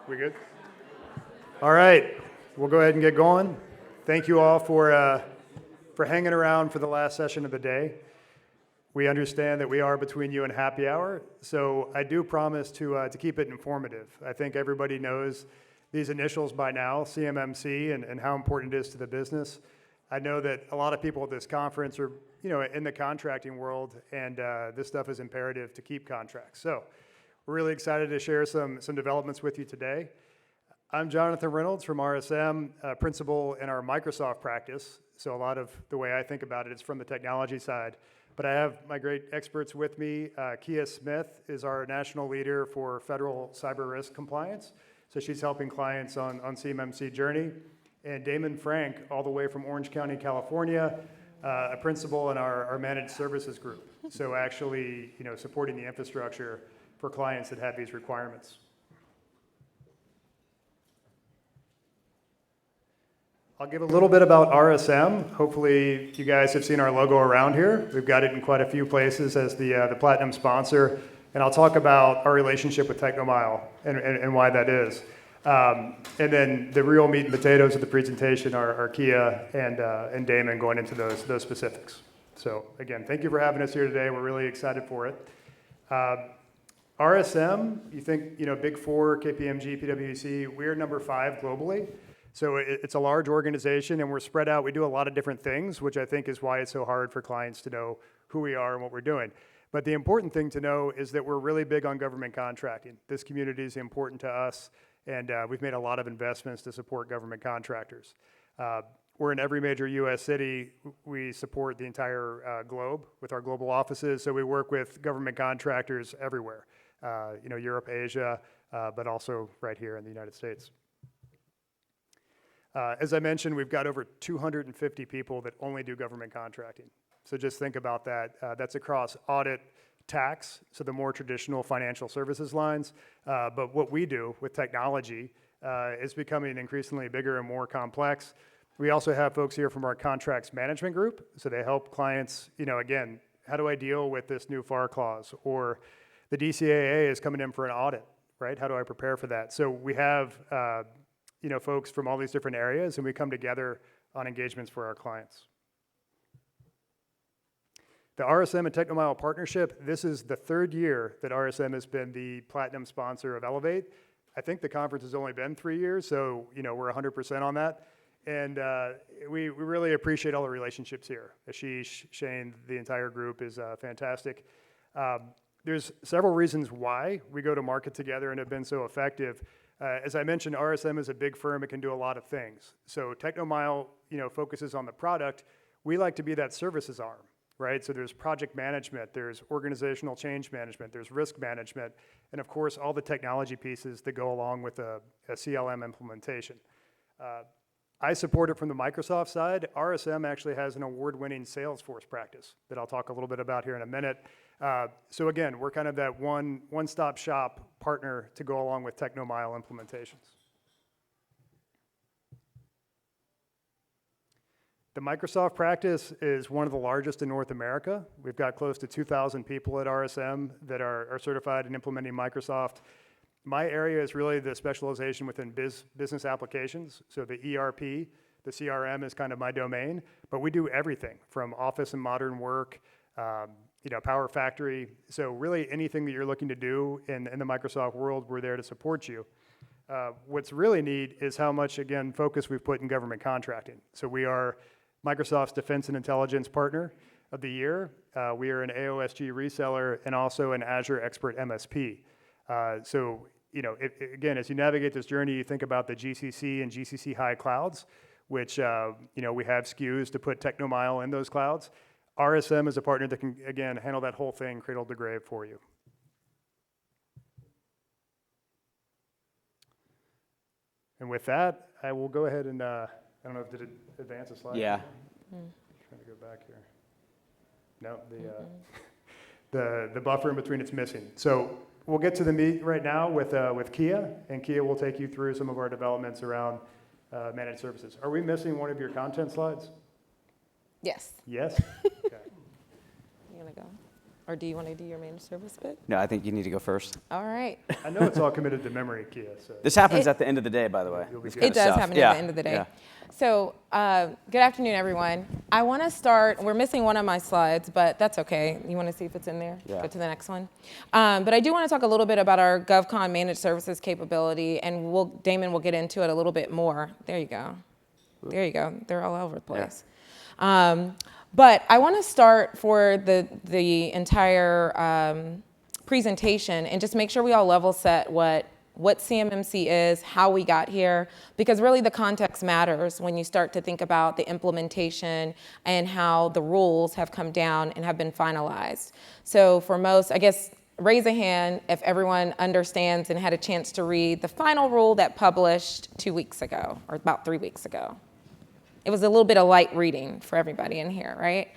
We good? All right, we'll go ahead and get going. Thank you all for hanging around for the last session of the day. We understand that we are between you and happy hour, so I do promise to keep it informative. I think everybody knows these initials by now, CMMC, and how important it is to the business. I know that a lot of people at this conference are, in the contracting world, and this stuff is imperative to keep contracts. So we're really excited to share some developments with you today. I'm Jonathan Reynolds from RSM, principal in our Microsoft practice. So a lot of the way I think about it is from the technology side. But I have my great experts with me. Kia Smith is our national leader for federal cyber risk compliance. So she's helping clients on CMMC journey. And Damon Frank, all the way from Orange County, California, a principal in our managed services group. So actually, supporting the infrastructure for clients that have these requirements. I'll give a little bit about RSM. Hopefully you guys have seen our logo around here. We've got it in quite a few places as the platinum sponsor. And I'll talk about our relationship with Technomile and why that is. And then the real meat and potatoes of the presentation are Kia and Damon going into those specifics. So again, thank you for having us here today. We're really excited for it. RSM, you think, Big Four, KPMG, PwC, we're number 5 globally. So it's a large organization and we're spread out. We do a lot of different things, which I think is why it's so hard for clients to know who we are and what we're doing. But the important thing to know is that we're really big on government contracting. This community is important to us, and we've made a lot of investments to support government contractors. We're in every major U.S. city. We support the entire globe with our global offices, so we work with government contractors everywhere. Europe, Asia, but also right here in the United States. As I mentioned, we've got over 250 people that only do government contracting. So just think about that. That's across audit, tax, so the more traditional financial services lines. But what we do with technology is becoming increasingly bigger and more complex. We also have folks here from our contracts management group. So they help clients, again, how do I deal with this new FAR clause? Or the DCAA is coming in for an audit, right? How do I prepare for that? So we have folks from all these different areas, and we come together on engagements for our clients. The RSM and Technomile partnership, this is the 3rd year that RSM has been the platinum sponsor of Elevate. I think the conference has only been 3 years, so we're 100% on that. And we really appreciate all the relationships here. Ashish, Shane, the entire group is fantastic. There's several reasons why we go to market together and have been so effective. As I mentioned, RSM is a big firm. It can do a lot of things. So Technomile, focuses on the product. We like to be that services arm, right? So there's project management, there's organizational change management, there's risk management, and of course, all the technology pieces that go along with a CLM implementation. I support it from the Microsoft side. RSM actually has an award-winning Salesforce practice that I'll talk a little bit about here in a minute. So again, we're kind of that one-stop shop partner to go along with Technomile implementations. The Microsoft practice is one of the largest in North America. We've got close to 2,000 people at RSM that are certified in implementing Microsoft. My area is really the specialization within business applications. So the ERP, the CRM is kind of my domain, but we do everything from office and modern work, Power Factory. So really anything that you're looking to do in the Microsoft world, we're there to support you. What's really neat is how much, again, focus we've put in government contracting. So we are Microsoft's Defense and Intelligence Partner of the Year. We are an AOSG reseller and also an Azure Expert MSP. Again, as you navigate this journey, you think about the GCC and GCC high clouds, which, we have SKUs to put Technomile in those clouds. RSM is a partner that can, again, handle that whole thing cradle to grave for you. And with that, I will go ahead and, I don't know if did it advance a slide? Yeah. Trying to go back here. No, the buffer in between it's missing. So we'll get to the meat right now with Kia, and Kia will take you through some of our developments around managed services. Are we missing one of your content slides? Yes. Yes? Okay. You gonna go? Or do you want to do your managed service bit? No, I think you need to go first. All right. I know it's all committed to memory, Kia. So. This happens at the end of the day, by the way. It does happen at the end of the day. Yeah. So good afternoon, everyone. I want to start, we're missing one of my slides, but that's okay. You want to see if it's in there? Yeah. Go to the next one. But I do want to talk a little bit about our GovCon managed services capability, and Damon will get into it a little bit more. There you go. There you go. They're all over the place. Yeah. But I want to start for the entire presentation and just make sure we all level set what CMMC is, how we got here, because really the context matters when you start to think about the implementation and how the rules have come down and have been finalized. So for most, I guess, raise a hand if everyone understands and had a chance to read the final rule that published 2 weeks ago, or about 3 weeks ago. It was a little bit of light reading for everybody in here, right?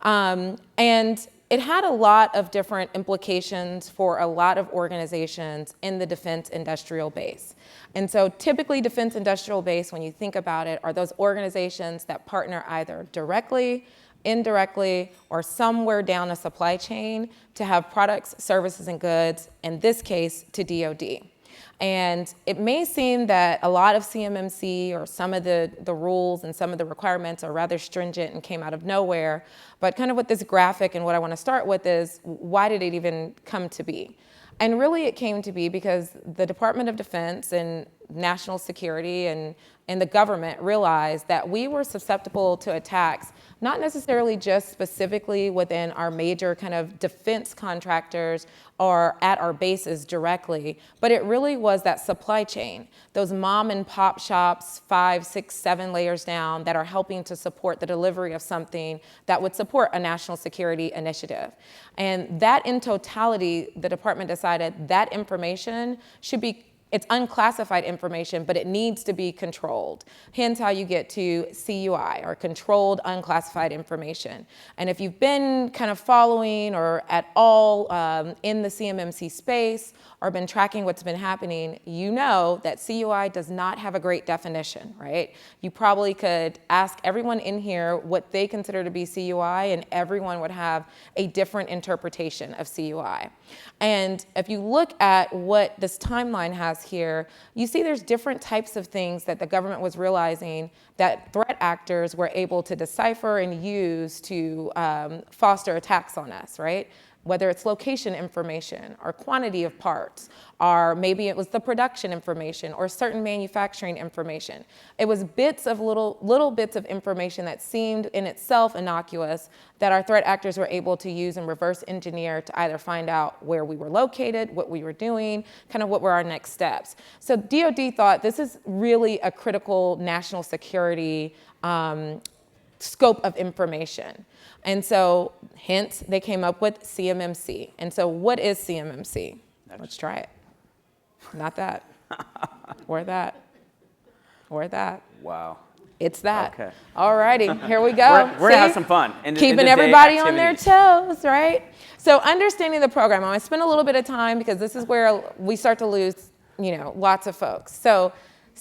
And it had a lot of different implications for a lot of organizations in the defense industrial base. And so typically defense industrial base, when you think about it, are those organizations that partner either directly, indirectly, or somewhere down a supply chain to have products, services, and goods, in this case, to DoD. And it may seem that a lot of CMMC or some of the rules and some of the requirements are rather stringent and came out of nowhere. But kind of with this graphic and what I want to start with is, why did it even come to be? And really it came to be because the Department of Defense and national security and the government realized that we were susceptible to attacks, not necessarily just specifically within our major kind of defense contractors or at our bases directly, but it really was that supply chain, those mom and pop shops, 5, 6, 7 layers down that are helping to support the delivery of something that would support a national security initiative. And that in totality, the department decided that information should be, it's unclassified information, but it needs to be controlled. Hence how you get to CUI, or controlled unclassified information. And if you've been kind of following or at all in the CMMC space or been tracking what's been happening, you know that CUI does not have a great definition, right? You probably could ask everyone in here what they consider to be CUI, and everyone would have a different interpretation of CUI. And if you look at what this timeline has here, you see there's different types of things that the government was realizing that threat actors were able to decipher and use to foster attacks on us, right? Whether it's location information or quantity of parts, or maybe it was the production information or certain manufacturing information. It was bits of little bits of information that seemed in itself innocuous that our threat actors were able to use and reverse engineer to either find out where we were located, what we were doing, kind of what were our next steps. So DoD thought this is really a critical national security scope of information. And so, hence, they came up with CMMC. And so, what is CMMC? Let's try it. Not that. Or that. Or that. Wow. It's that. Okay. All righty, here we go. We're gonna have some fun. Keeping everybody on their toes, right? So, understanding the program. I'm going to spend a little bit of time because this is where we start to lose, lots of folks. So,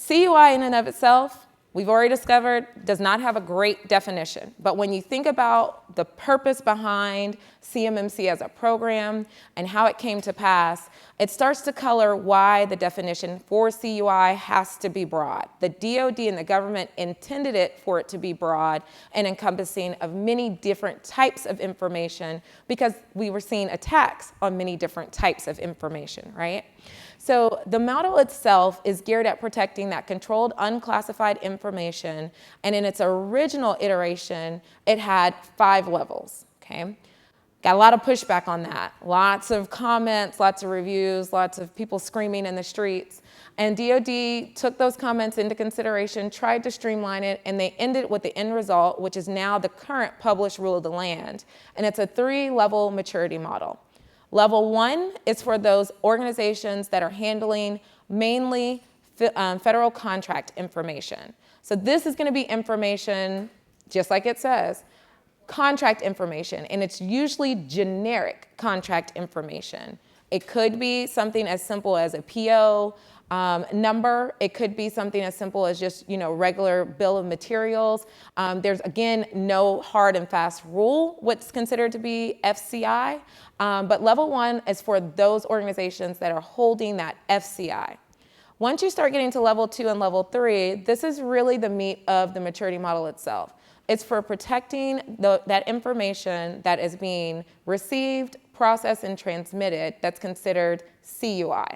CUI in and of itself, we've already discovered, does not have a great definition. But when you think about the purpose behind CMMC as a program and how it came to pass, it starts to color why the definition for CUI has to be broad. The DoD and the government intended it for it to be broad and encompassing of many different types of information because we were seeing attacks on many different types of information, right? So the model itself is geared at protecting that controlled, unclassified information. And in its original iteration, it had 5 levels, okay? Got a lot of pushback on that. Lots of comments, lots of reviews, lots of people screaming in the streets. And DoD took those comments into consideration, tried to streamline it, and they ended with the end result, which is now the current published rule of the land. And it's a 3-level maturity model. Level 1 is for those organizations that are handling mainly federal contract information. So this is going to be information, just like it says, contract information, and it's usually generic contract information. It could be something as simple as a PO number. It could be something as simple as just, regular bill of materials. There's, again, no hard and fast rule what's considered to be FCI, but level 1 is for those organizations that are holding that FCI. Once you start getting to level 2 and level 3, this is really the meat of the maturity model itself. It's for protecting that information that is being received, processed, and transmitted that's considered CUI.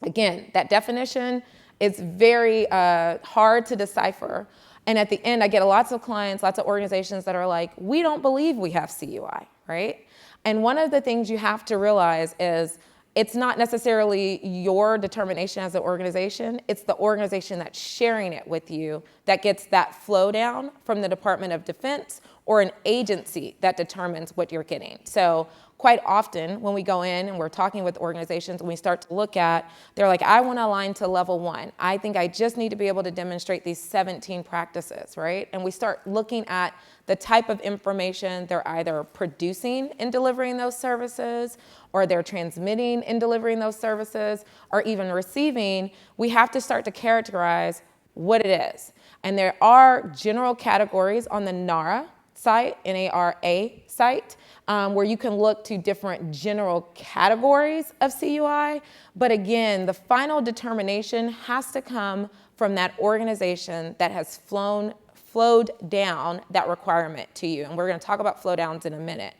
Again, that definition is very hard to decipher. And at the end, I get lots of clients, lots of organizations that are like, we don't believe we have CUI, right? And one of the things you have to realize is it's not necessarily your determination as an organization. It's the organization that's sharing it with you that gets that flow down from the Department of Defense or an agency that determines what you're getting. So quite often when we go in and we're talking with organizations and we start to look at, they're like, I want to align to level 1. I think I just need to be able to demonstrate these 17 practices, right? And we start looking at the type of information they're either producing in delivering those services, or they're transmitting in delivering those services, or even receiving. We have to start to characterize what it is. And there are general categories on the NARA site, N-A-R-A site, where you can look to different general categories of CUI. But again, the final determination has to come from that organization that has flowed down that requirement to you. And we're going to talk about flow downs in a minute.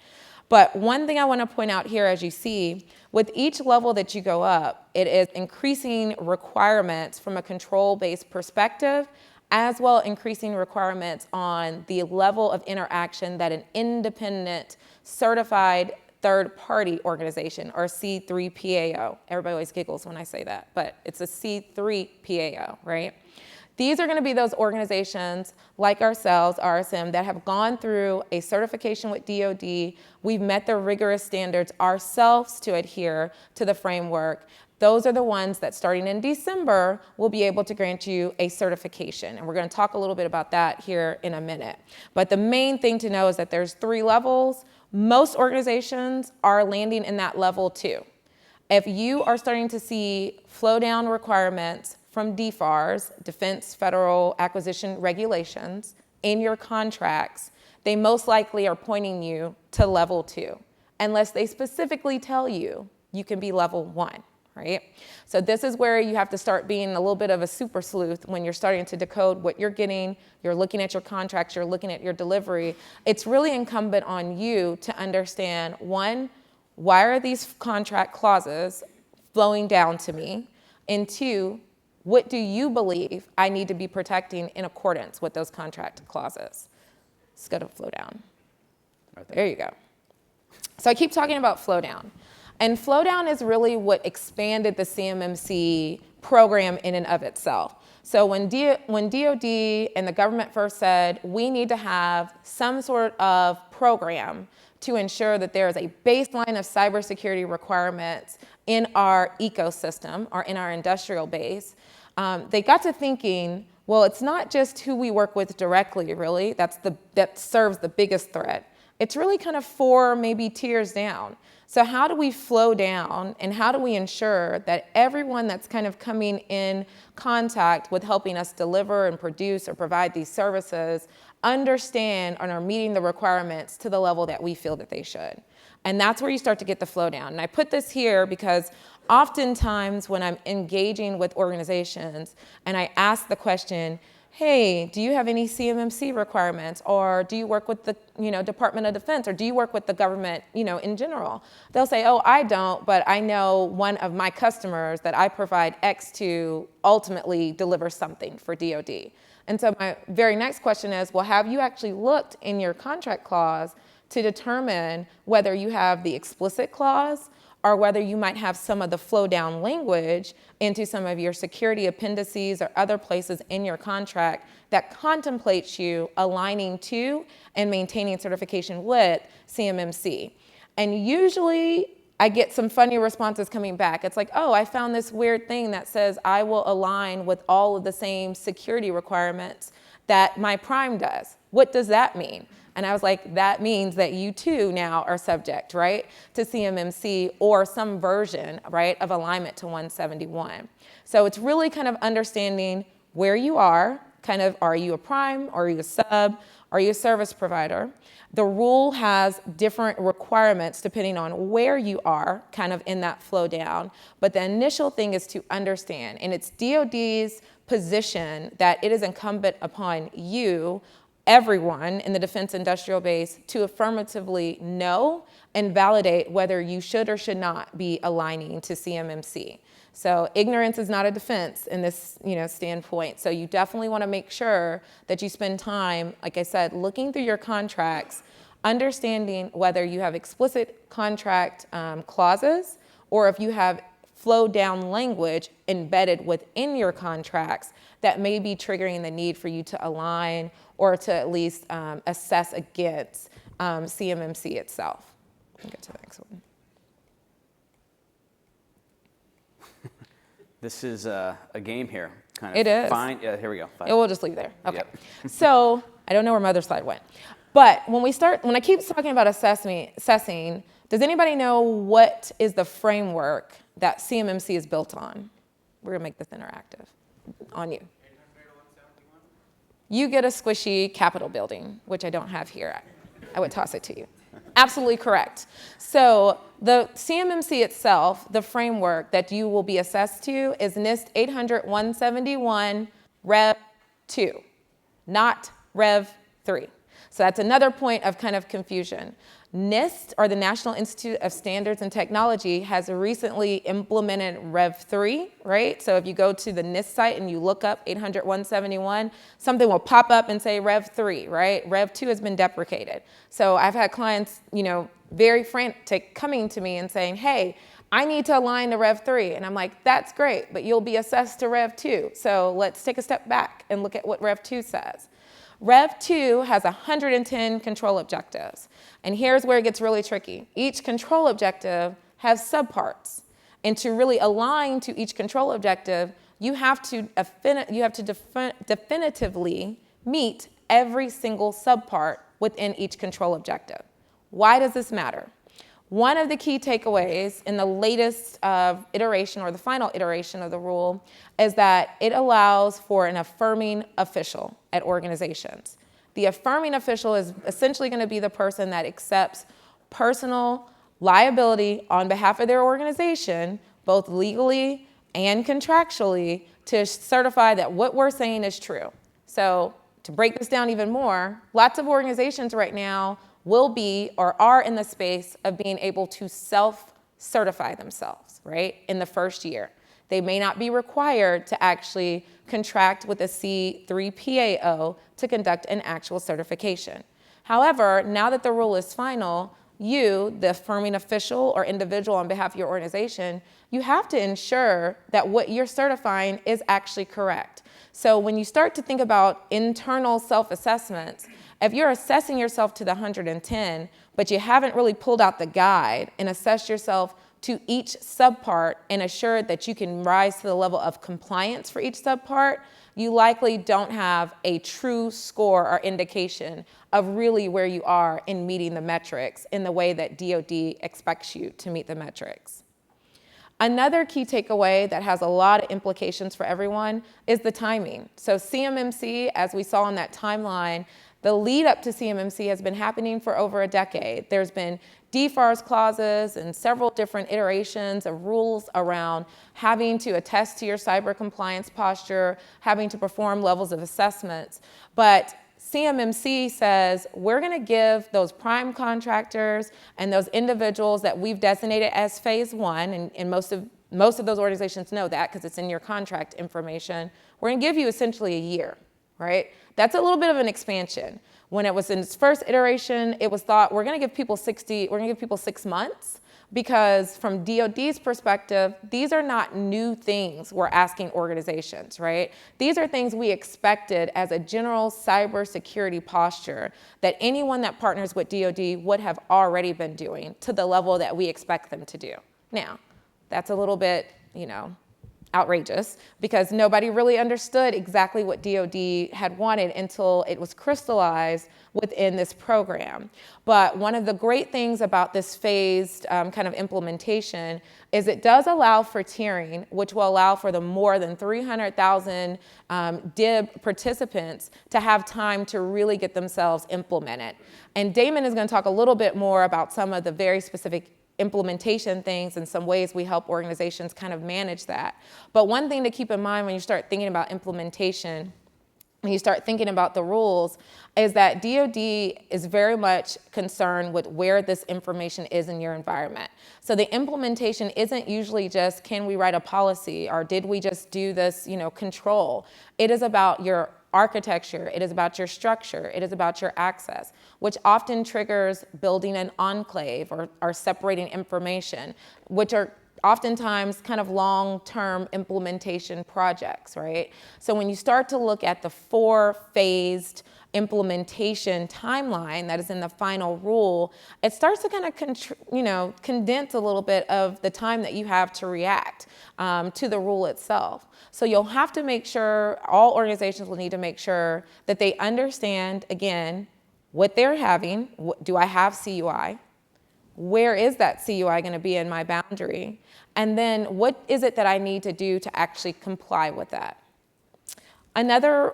But one thing I want to point out here, as you see, with each level that you go up, it is increasing requirements from a control-based perspective, as well increasing requirements on the level of interaction that an independent certified third-party organization, or C3PAO. Everybody always giggles when I say that, but it's a C3PAO, right? These are going to be those organizations like ourselves, RSM, that have gone through a certification with DoD. We've met the rigorous standards ourselves to adhere to the framework. Those are the ones that starting in December will be able to grant you a certification. And we're going to talk a little bit about that here in a minute. But the main thing to know is that there's 3 levels. Most organizations are landing in that level 2. If you are starting to see flow down requirements from DFARS, Defense Federal Acquisition Regulations, in your contracts, they most likely are pointing you to level 2, unless they specifically tell you you can be level 1, right? So this is where you have to start being a little bit of a super sleuth when you're starting to decode what you're getting, you're looking at your contracts, you're looking at your delivery. It's really incumbent on you to understand, 1, why are these contract clauses flowing down to me? And 2, what do you believe I need to be protecting in accordance with those contract clauses? Let's go to flow down. Right there you go. So I keep talking about flow down. And flow down is really what expanded the CMMC program in and of itself. So when DoD and the government first said, we need to have some sort of program to ensure that there is a baseline of cybersecurity requirements in our ecosystem or in our industrial base, they got to thinking, well, it's not just who we work with directly, really, that serves the biggest threat. It's really kind of 4, maybe tiers down. So how do we flow down, and how do we ensure that everyone that's kind of coming in contact with helping us deliver and produce or provide these services understand and are meeting the requirements to the level that we feel that they should? And that's where you start to get the flow down. And I put this here because oftentimes when I'm engaging with organizations and I ask the question, hey, do you have any CMMC requirements? Or do you work with the Department of Defense? Or do you work with the government in general? They'll say, oh, I don't, but I know one of my customers that I provide X to ultimately deliver something for DoD. And so my very next question is, well, have you actually looked in your contract clause to determine whether you have the explicit clause or whether you might have some of the flow down language into some of your security appendices or other places in your contract that contemplates you aligning to and maintaining certification with CMMC? And usually I get some funny responses coming back. It's like, oh, I found this weird thing that says I will align with all of the same security requirements that my prime does. What does that mean? And I was like, that means that you too now are subject, right, to CMMC or some version, right, of alignment to 171. So it's really kind of understanding where you are, kind of, are you a prime, are you a sub, are you a service provider? The rule has different requirements depending on where you are, kind of in that flow down. But the initial thing is to understand, and it's DoD's position that it is incumbent upon you, everyone in the defense industrial base, to affirmatively know and validate whether you should or should not be aligning to CMMC. So ignorance is not a defense in this, standpoint. So you definitely want to make sure that you spend time, like I said, looking through your contracts, understanding whether you have explicit contract clauses or if you have flow down language embedded within your contracts that may be triggering the need for you to align or to at least assess against CMMC itself. I'll get to the next one. This is a game here. Kind of. It is. Fine. Yeah, here we go. Fine. We'll just leave there. Okay. Yep. So I don't know where my other slide went. But when I keep talking about assessing, does anybody know what is the framework that CMMC is built on? We're going to make this interactive on you. You get a squishy Capitol building, which I don't have here. I would toss it to you. Absolutely correct. So the CMMC itself, the framework that you will be assessed to is NIST 800-171 Rev 2, not Rev 3. So that's another point of kind of confusion. NIST, or the National Institute of Standards and Technology, has recently implemented Rev 3, right? So if you go to the NIST site and you look up 800-171, something will pop up and say Rev 3, right? Rev 2 has been deprecated. So I've had clients, very frantic coming to me and saying, hey, I need to align to Rev 3. And I'm like, that's great, but you'll be assessed to Rev 2. So let's take a step back and look at what Rev 2 says. Rev 2 has 110 control objectives. And here's where it gets really tricky. Each control objective has subparts. And to really align to each control objective, you have to definitively meet every single subpart within each control objective. Why does this matter? One of the key takeaways in the latest iteration or the final iteration of the rule is that it allows for an affirming official at organizations. The affirming official is essentially going to be the person that accepts personal liability on behalf of their organization, both legally and contractually, to certify that what we're saying is true. So to break this down even more, lots of organizations right now will be or are in the space of being able to self-certify themselves, right, in the first year. They may not be required to actually contract with a C3PAO to conduct an actual certification. However, now that the rule is final, you, the affirming official or individual on behalf of your organization, you have to ensure that what you're certifying is actually correct. So when you start to think about internal self-assessments, if you're assessing yourself to the 110, but you haven't really pulled out the guide and assessed yourself to each subpart and assured that you can rise to the level of compliance for each subpart, you likely don't have a true score or indication of really where you are in meeting the metrics in the way that DoD expects you to meet the metrics. Another key takeaway that has a lot of implications for everyone is the timing. So CMMC, as we saw on that timeline, the lead up to CMMC has been happening for over a decade. There's been DFARS clauses and several different iterations of rules around having to attest to your cyber compliance posture, having to perform levels of assessments. But CMMC says we're going to give those prime contractors and those individuals that we've designated as phase one, and most of those organizations know that because it's in your contract information, we're going to give you essentially a year, right? That's a little bit of an expansion. When it was in its first iteration, it was thought we're going to give people 6 months, because from DoD's perspective, these are not new things we're asking organizations, right? These are things we expected as a general cybersecurity posture that anyone that partners with DoD would have already been doing to the level that we expect them to do. Now, that's a little bit, outrageous because nobody really understood exactly what DoD had wanted until it was crystallized within this program. But one of the great things about this phased kind of implementation is it does allow for tiering, which will allow for the more than 300,000 DIB participants to have time to really get themselves implemented. And Damon is going to talk a little bit more about some of the very specific implementation things and some ways we help organizations kind of manage that. But one thing to keep in mind when you start thinking about implementation, when you start thinking about the rules, is that DoD is very much concerned with where this information is in your environment. So the implementation isn't usually just, can we write a policy, or did we just do this, control? It is about your architecture, it is about your structure, it is about your access, which often triggers building an enclave or separating information, which are oftentimes kind of long-term implementation projects, right? So when you start to look at the 4-phased implementation timeline that is in the final rule, it starts to kind of condense a little bit of the time that you have to react to the rule itself. So you'll have to make sure, all organizations will need to make sure that they understand, again, what they're having. Do I have CUI? Where is that CUI going to be in my boundary? And then what is it that I need to do to actually comply with that? Another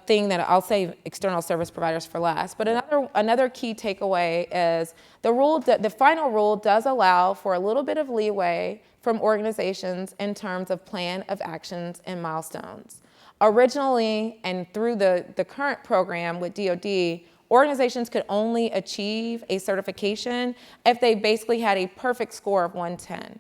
thing that I'll say external service providers for last, but another key takeaway is the final rule does allow for a little bit of leeway from organizations in terms of plan of actions and milestones. Originally, and through the current program with DoD, organizations could only achieve a certification if they basically had a perfect score of 110.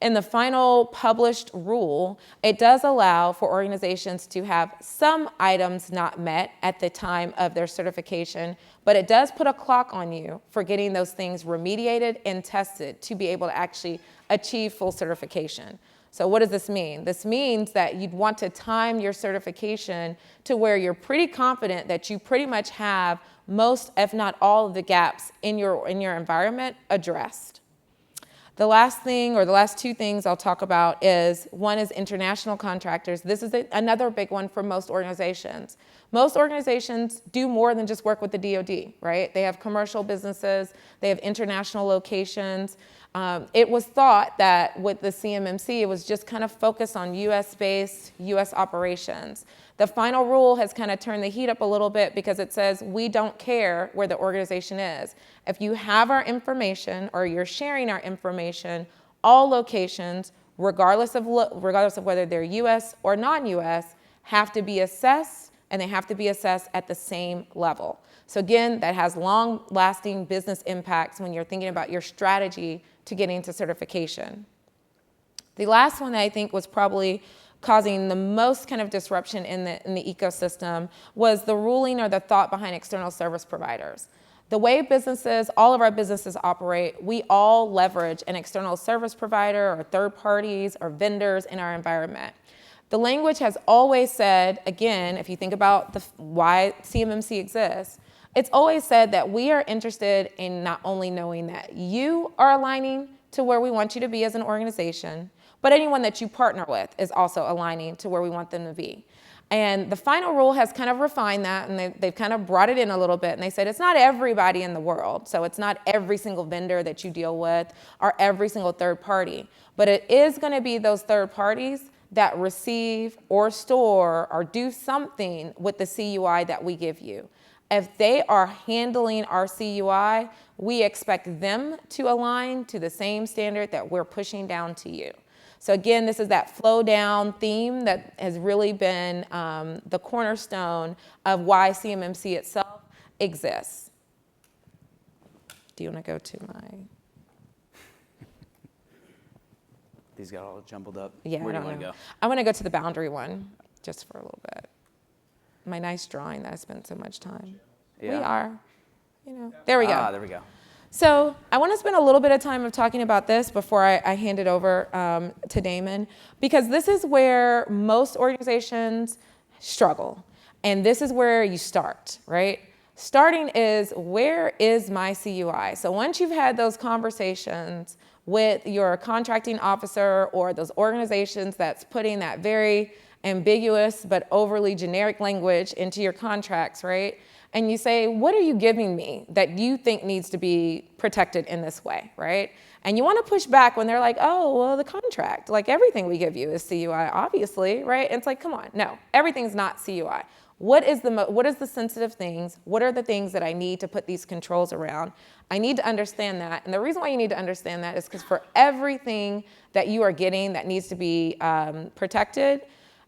In the final published rule, it does allow for organizations to have some items not met at the time of their certification, but it does put a clock on you for getting those things remediated and tested to be able to actually achieve full certification. So what does this mean? This means that you'd want to time your certification to where you're pretty confident that you pretty much have most, if not all, of the gaps in your environment addressed. The last thing, or the last two things I'll talk about is, one is international contractors. This is another big one for most organizations. Most organizations do more than just work with the DoD, right? They have commercial businesses, they have international locations. It was thought that with the CMMC, it was just kind of focused on US-based, US operations. The final rule has kind of turned the heat up a little bit because it says we don't care where the organization is. If you have our information or you're sharing our information, all locations, regardless of whether they're US or non-US, have to be assessed, and they have to be assessed at the same level. So again, that has long-lasting business impacts when you're thinking about your strategy to getting to certification. The last one I think was probably causing the most kind of disruption in the ecosystem was the ruling or the thought behind external service providers. The way businesses, all of our businesses operate, we all leverage an external service provider or third parties or vendors in our environment. The language has always said, again, if you think about why CMMC exists, it's always said that we are interested in not only knowing that you are aligning to where we want you to be as an organization, but anyone that you partner with is also aligning to where we want them to be. And the final rule has kind of refined that, and they've kind of brought it in a little bit, and they said it's not everybody in the world, so it's not every single vendor that you deal with or every single third party, but it is going to be those third parties that receive or store or do something with the CUI that we give you. If they are handling our CUI, we expect them to align to the same standard that we're pushing down to you. So again, this is that flow down theme that has really been the cornerstone of why CMMC itself exists. Do you want to go to my... These got all jumbled up. Yeah, Where I do you want don't to know. go? I want to go to the boundary one just for a little bit. My nice drawing that I spent so much time. Yeah. We are, there we go. There we go. So I want to spend a little bit of time of talking about this before I hand it over to Damon, because this is where most organizations struggle. And this is where you start, right? Starting is, where is my CUI? So once you've had those conversations with your contracting officer or those organizations that's putting that very ambiguous but overly generic language into your contracts, right? And you say, what are you giving me that you think needs to be protected in this way, right? And you want to push back when they're like, oh, well, the contract, like everything we give you is CUI, obviously, right? And it's like, come on, no, everything's not CUI. What is the sensitive things? What are the things that I need to put these controls around? I need to understand that. And the reason why you need to understand that is because for everything that you are getting that needs to be protected,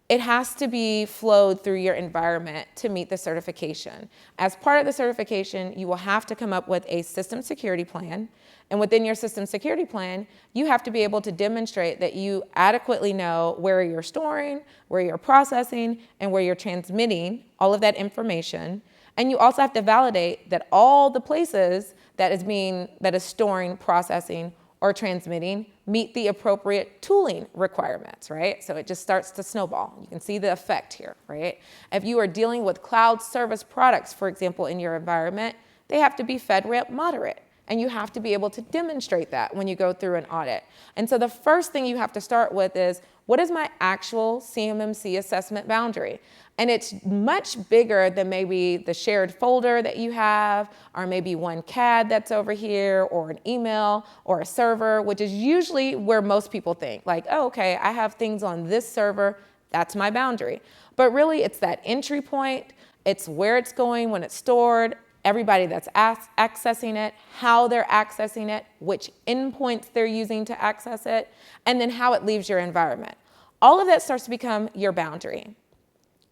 it has to be flowed through your environment to meet the certification. As part of the certification, you will have to come up with a system security plan. And within your system security plan, you have to be able to demonstrate that you adequately know where you're storing, where you're processing, and where you're transmitting all of that information. And you also have to validate that all the places that is storing, processing, or transmitting meet the appropriate tooling requirements, right? So it just starts to snowball. You can see the effect here, right? If you are dealing with cloud service products, for example, in your environment, they have to be FedRAMP moderate. And you have to be able to demonstrate that when you go through an audit. And so the first thing you have to start with is, what is my actual CMMC assessment boundary? And it's much bigger than maybe the shared folder that you have, or maybe one CAD that's over here, or an email, or a server, which is usually where most people think, like, oh, okay, I have things on this server, that's my boundary. But really, it's that entry point, it's where it's going when it's stored, everybody that's accessing it, how they're accessing it, which endpoints they're using to access it, and then how it leaves your environment. All of that starts to become your boundary.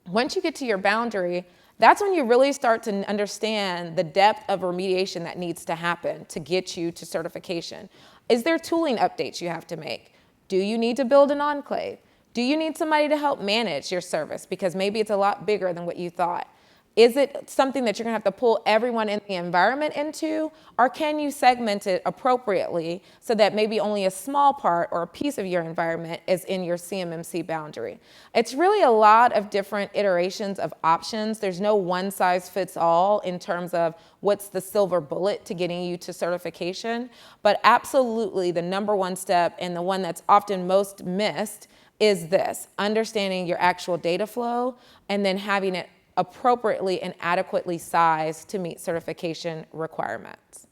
Once you get to your boundary, that's when you really start to understand the depth of remediation that needs to happen to get you to certification. Is there tooling updates you have to make? Do you need to build an enclave? Do you need somebody to help manage your service? Because maybe it's a lot bigger than what you thought. Is it something that you're going to have to pull everyone in the environment into, or can you segment it appropriately so that maybe only a small part or a piece of your environment is in your CMMC boundary? It's really a lot of different iterations of options. There's no one size fits all in terms of what's the silver bullet to getting you to certification, but absolutely the number one step, and the one that's often most missed, is this: understanding your actual data flow and then having it appropriately and adequately sized to meet certification requirements.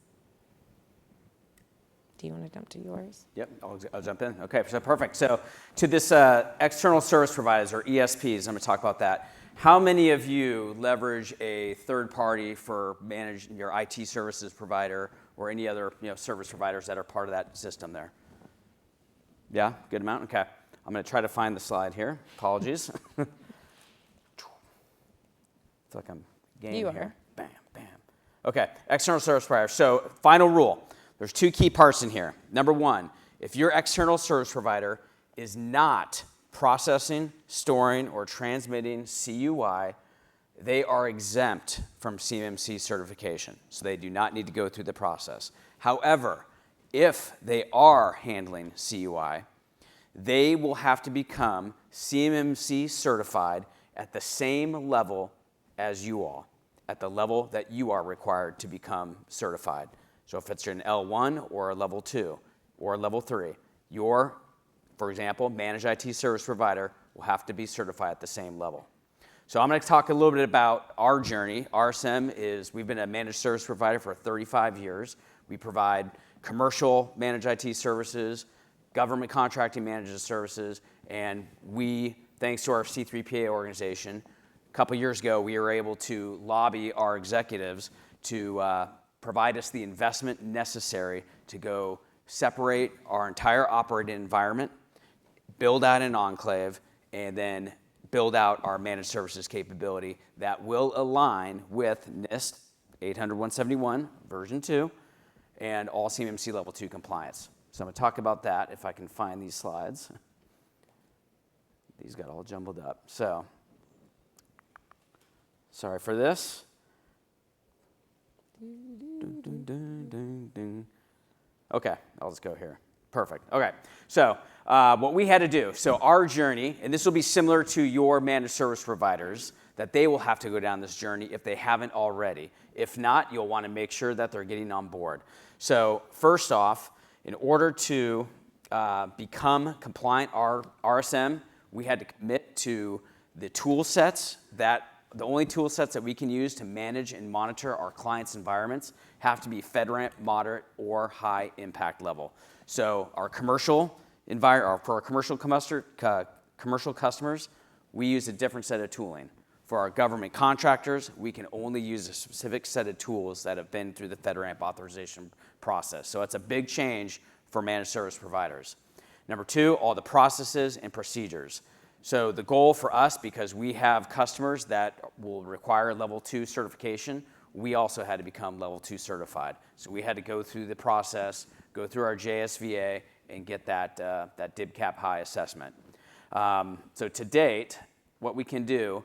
Do you want to jump to yours? Yep, I'll jump in. Okay, so perfect. So to this external service providers, or ESPs, I'm going to talk about that. How many of you leverage a third party for managing your IT services provider or any other service providers that are part of that system there? Yeah, good amount? Okay. I'm going to try to find the slide here. Apologies. I feel like I'm game here. Bam, bam. Okay, external service provider. So final rule. There's two key parts in here. Number one, if your external service provider is not processing, storing, or transmitting CUI, they are exempt from CMMC certification. So they do not need to go through the process. However, if they are handling CUI, they will have to become CMMC certified at the same level as you all, at the level that you are required to become certified. So if it's an L1 or a level 2 or a level 3, your, for example, managed IT service provider will have to be certified at the same level. So I'm going to talk a little bit about our journey. RSM we've been a managed service provider for 35 years. We provide commercial managed IT services, government contracting managed services, and we, thanks to our C3PA organization, a couple years ago, we were able to lobby our executives to provide us the investment necessary to go separate our entire operating environment, build out an enclave, and then build out our managed services capability that will align with NIST 800-171 version 2 and all CMMC level 2 compliance. So I'm going to talk about that if I can find these slides. These got all jumbled up. So sorry for this. Okay, I'll just go here. Perfect. Okay, so what we had to do, so our journey, and this will be similar to your managed service providers, that they will have to go down this journey if they haven't already. If not, you'll want to make sure that they're getting on board. So first off, In order to become compliant RSM, we had to commit to the tool sets that the only tool sets that we can use to manage and monitor our clients' environments have to be FedRAMP, moderate, or high impact level. So our commercial environment, for our commercial customers, we use a different set of tooling. For our government contractors, we can only use a specific set of tools that have been through the FedRAMP authorization process. So it's a big change for managed service providers. Number two, all the processes and procedures. So the goal for us, because we have customers that will require level 2 certification, we also had to become level 2 certified. So we had to go through the process, go through our JSVA, and get that DibCap high assessment. So to date, what we can do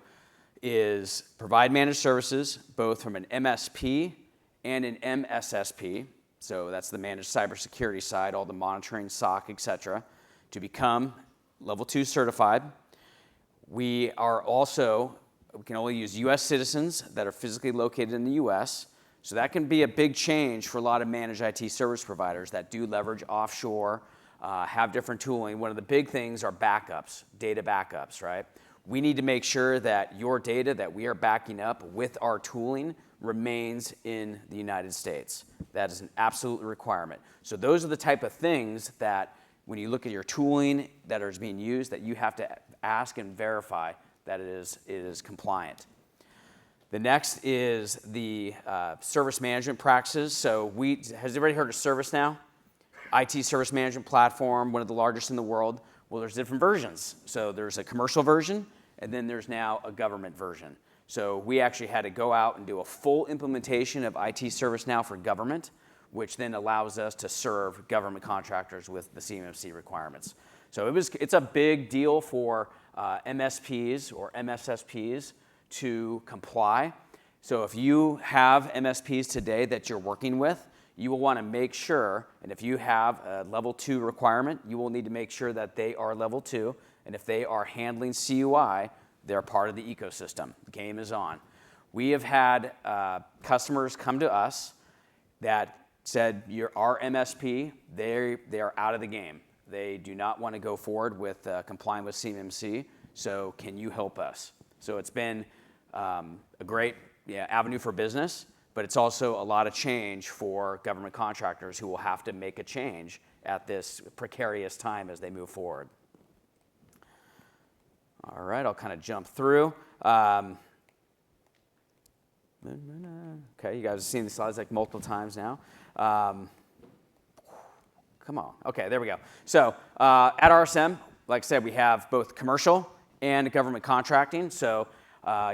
is provide managed services both from an MSP and an MSSP. So that's the managed cybersecurity side, all the monitoring, SOC, et cetera, to become level 2 certified. We can only use U.S. citizens that are physically located in the U.S. So that can be a big change for a lot of managed IT service providers that do leverage offshore, have different tooling. One of the big things are backups, data backups, right? We need to make sure that your data that we are backing up with our tooling remains in the United States. That is an absolute requirement. So those are the type of things that when you look at your tooling that is being used, that you have to ask and verify that it is compliant. The next is the service management practices. So has everybody heard of ServiceNow? IT service management platform, one of the largest in the world. Well, there's different versions. So there's a commercial version, and then there's now a government version. So we actually had to go out and do a full implementation of IT ServiceNow for government, which then allows us to serve government contractors with the CMMC requirements. So it's a big deal for MSPs or MSSPs to comply. So if you have MSPs today that you're working with, you will want to make sure, and if you have a level 2 requirement, you will need to make sure that they are level 2, and if they are handling CUI, they're part of the ecosystem. The game is on. We have had customers come to us that said, our MSP, they are out of the game. They do not want to go forward with complying with CMMC, so can you help us? So it's been a great avenue for business, but it's also a lot of change for government contractors who will have to make a change at this precarious time as they move forward. All right, I'll kind of jump through. Okay, you guys have seen the slides like multiple times now. Come on. Okay, there we go. So at RSM, like I said, we have both commercial and government contracting. So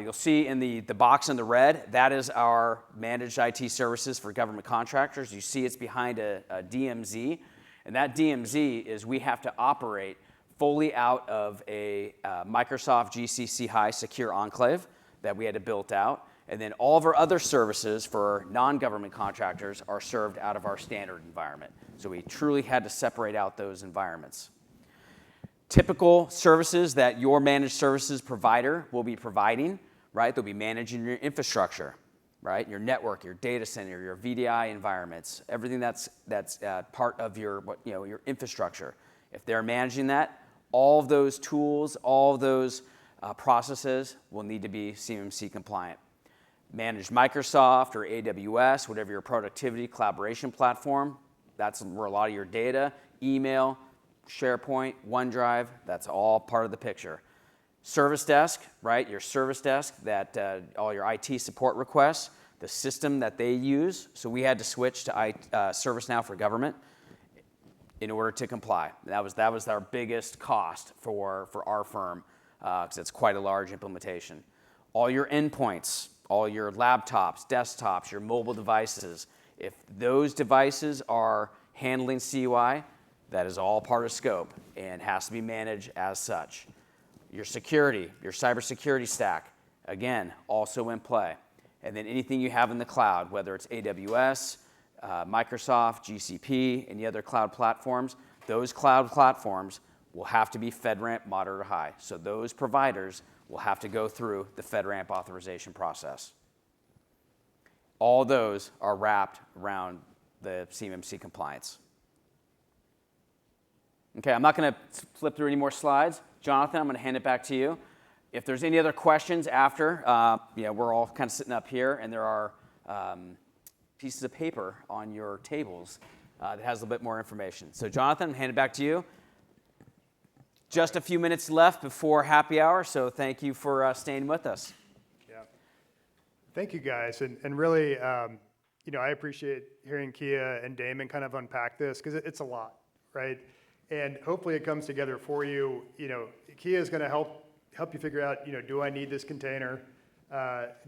you'll see in the box in the red, that is our managed IT services for government contractors. You see it's behind a DMZ. And that DMZ is we have to operate fully out of a Microsoft GCC High secure enclave that we had to build out. And then all of our other services for non-government contractors are served out of our standard environment. So we truly had to separate out those environments. Typical services that your managed services provider will be providing, right? They'll be managing your infrastructure, right? Your network, your data center, your VDI environments, everything that's part of your infrastructure. If they're managing that, all of those tools, all of those processes will need to be CMMC compliant. Managed Microsoft or AWS, whatever your productivity collaboration platform, that's where a lot of your data, email, SharePoint, OneDrive, that's all part of the picture. Service desk, right? Your service desk, that all your IT support requests, the system that they use. So we had to switch to ServiceNow for government in order to comply. That was our biggest cost for our firm because it's quite a large implementation. All your endpoints, all your laptops, desktops, your mobile devices, if those devices are handling CUI, that is all part of scope and has to be managed as such. Your security, your cybersecurity stack, again, also in play. And then anything you have in the cloud, whether it's AWS, Microsoft, GCP, any other cloud platforms, those cloud platforms will have to be FedRAMP moderate or high. So those providers will have to go through the FedRAMP authorization process. All those are wrapped around the CMMC compliance. Okay, I'm not going to flip through any more slides. Jonathan, I'm going to hand it back to you. If there's any other questions after, we're all kind of sitting up here, and there are pieces of paper on your tables that has a little bit more information. So Jonathan, I'm hand it back to you. Just a few minutes left before happy hour, so thank you for staying with us. Yeah. Thank you, guys. And really, I appreciate hearing Kia and Damon kind of unpack this because it's a lot, right? And hopefully it comes together for you. Kia is going to help you figure out, do I need this container?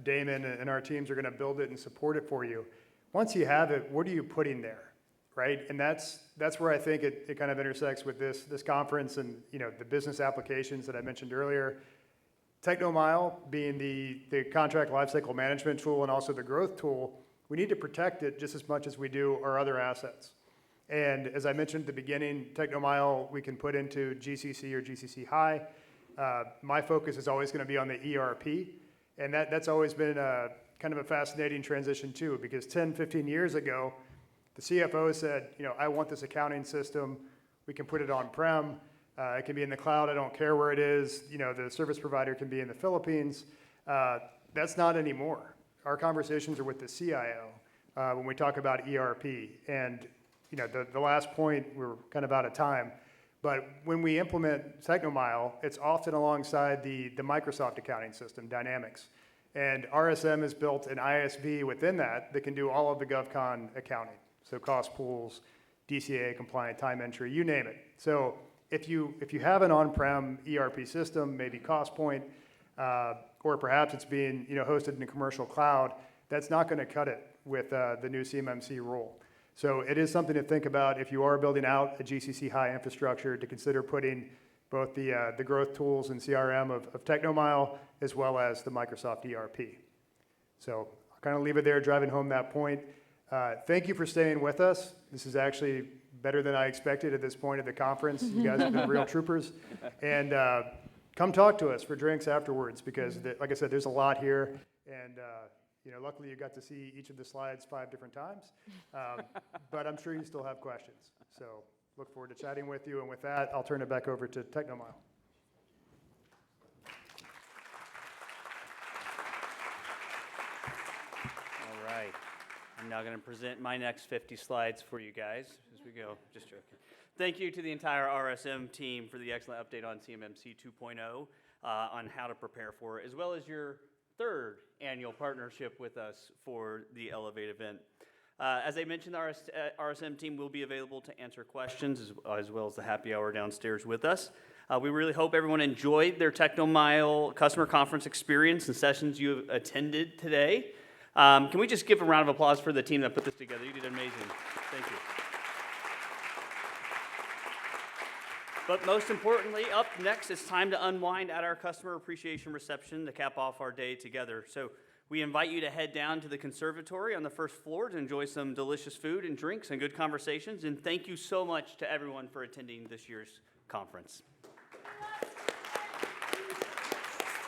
Damon and our teams are going to build it and support it for you. Once you have it, what are you putting there, right? And that's where I think it kind of intersects with this conference and, the business applications that I mentioned earlier. TechnoMile being the contract lifecycle management tool and also the growth tool, we need to protect it just as much as we do our other assets. And as I mentioned at the beginning, TechnoMile we can put into GCC or GCC High. My focus is always going to be on the ERP, and that's always been kind of a fascinating transition too, because 10, 15 years ago, the CFO said, I want this accounting system. We can put it on-prem. It can be in the cloud. I don't care where it is. The service provider can be in the Philippines. That's not anymore. Our conversations are with the CIO when we talk about ERP. And the last point, we're kind of out of time, but when we implement TechnoMile, it's often alongside the Microsoft accounting system, Dynamics. And RSM has built an ISV within that can do all of the GovCon accounting. So cost pools, DCA compliant time entry, you name it. So if you have an on-prem ERP system, maybe CostPoint, or perhaps it's being hosted in a commercial cloud, that's not going to cut it with the new CMMC rule. So it is something to think about if you are building out a GCC High infrastructure, to consider putting both the growth tools and CRM of TechnoMile as well as the Microsoft ERP. So I'll kind of leave it there, driving home that point. Thank you for staying with us. This is actually better than I expected at this point of the conference. You guys have been real troopers. And come talk to us for drinks afterwards because, like I said, there's a lot here. And luckily you got to see each of the slides 5 different times. But I'm sure you still have questions. So look forward to chatting with you. And with that, I'll turn it back over to TechnoMile. All right. I'm now going to present my next 50 slides for you guys as we go. Just joking. Thank you to the entire RSM team for the excellent update on CMMC 2.0 on how to prepare for it, as well as your 3rd annual partnership with us for the Elevate event. As I mentioned, the RSM team will be available to answer questions as well as the happy hour downstairs with us. We really hope everyone enjoyed their TechnoMile customer conference experience and sessions you have attended today. Can we just give a round of applause for the team that put this together? You did amazing. Thank you. But most importantly, up next, it's time to unwind at our customer appreciation reception to cap off our day together. So we invite you to head down to the conservatory on the 1st floor to enjoy some delicious food and drinks and good conversations. And thank you so much to everyone for attending this year's conference.